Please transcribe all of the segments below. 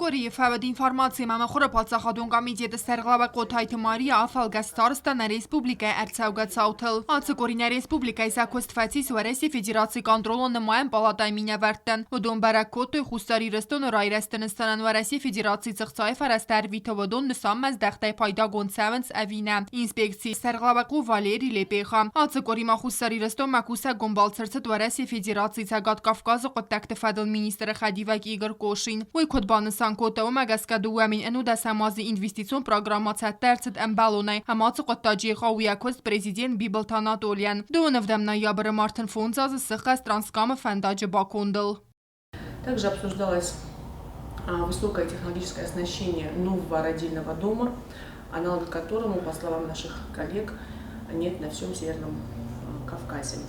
Skori fawad informacji mamy chore palcachadun komiteti serglava qotayt Maria Afalgastarstana Respublika Ertsaugatsautel. Atsikorinia Respublika isa kostfatis varesi federacji kontrolon nemayan palatay minevertten. Udun barakotu khustari reston rayrestanistanan varesi federacji tsıqtsay farastar vitavadun nisamaz daxtay payda gontsavens avina. Inspeksi serglava qu Valeri Lepexa. Atsikorima khustari reston makusa gombaltsırtsit varesi federacji tsagat Kafkaz qottakti fadl minister Khadivak Igor Koshin. Uy kodban Sankoта Умагаскадуамин энуда самази инвестицион программация терцет эмбалунай амаци qottaji xawiyakost президент Библ Анатолиян. До ноября Мартин Фунзаз сыхас транскама фендаджи бакундл. Также обсуждалось высокое технологическое оснащение нового родильного дома, аналога которому, по словам наших коллег, нет на всем Северном Кавказе.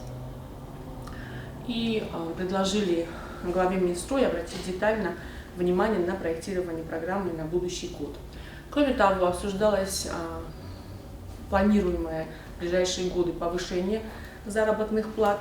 И предложили главе Минстроя обратить детально внимание на проектирование программы на будущий год. Кроме того, обсуждалось планируемое в ближайшие годы повышение заработных плат.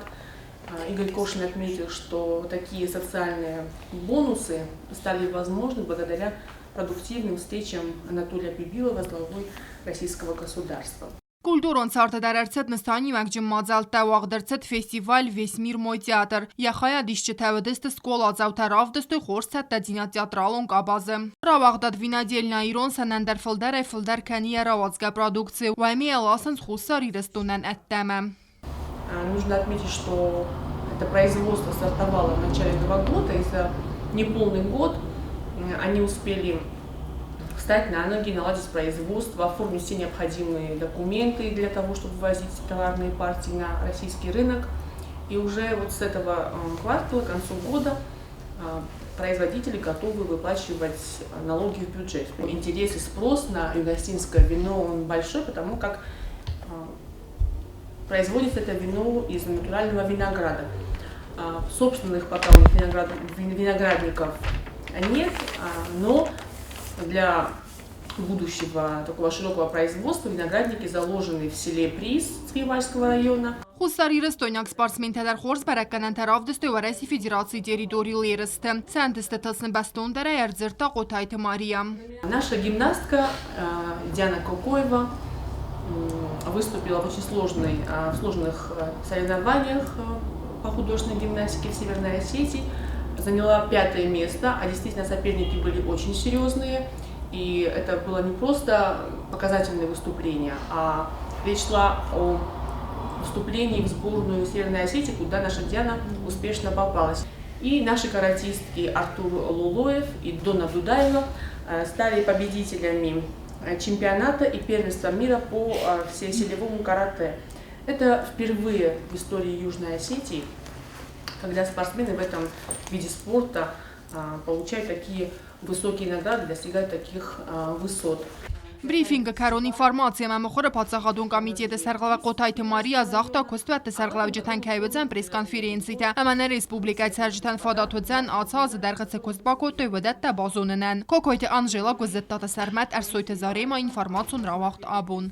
Игорь Кошин отметил, что такие социальные бонусы стали возможны благодаря продуктивным встречам Анатолия Бибилова с главой российского государства. Կուլտուրոն ցարտադարարցետ նստանի մակջմ մածալտա ուաղդրցետ ֆեստիվալ Վեսմիր մոյ թեատր։ Յախայա դիշչը թավդստը սկոլ ածավտար ավդստը խորստ տածինա թեատրալոն կաբազը։ Ռավաղդատ վինադելնա իրոն սանանդար ֆլդար է ֆլդար քանի равацկա продукция вайми аласанс խուսար իրստունան аттама. Нужно отметить, что это производство стартовало в начале этого года, и за неполный год они успели встать на ноги, наладить производство, оформить все необходимые документы для того, чтобы ввозить товарные партии на российский рынок. И уже вот с этого квартала, к концу года, производители готовы выплачивать налоги в бюджет. Интерес и спрос на югостинское вино он большой, потому как производится это вино из натурального винограда. Собственных пока у них виноградников нет, но для будущего такого широкого производства виноградники заложены в селе Приз Цвивальского района. Խուսարի ռստոնյակ սպարսմեն թեդար խորս բարականան թարավդստը վարեսի ֆեդերации территории լերստը։ Ցանտստը տասն бастոндара երձրտա qotayt Мария. Наша гимнастка Диана Кокоева выступила в очень сложных соревнованиях по художественной гимнастике в Северной Осетии. Заняла 5-е место, а действительно соперники были очень серьезные. И это было не просто показательное выступление, а речь шла о вступлении в сборную Северной Осетии, куда наша Диана успешно попалась. И наши каратистки Артур Лулоев и Дона Дудаева стали победителями чемпионата и первенства мира по всеселевому карате. Это впервые в истории Южной Осетии, когда спортсмены в этом виде спорта получают такие высокие награды, достигают таких высот. Брифинга карон информация мамохора пацахадун комитеты сарглава qotayt Maria захта костват сарглавжтан кайвцан пресс-конференцията амана республика царжтан фадатуцан ацаз даргц костбакоты вдатта базоннан кокойт Анжела гозеттата сармат арсойт зарема информацион равахт абун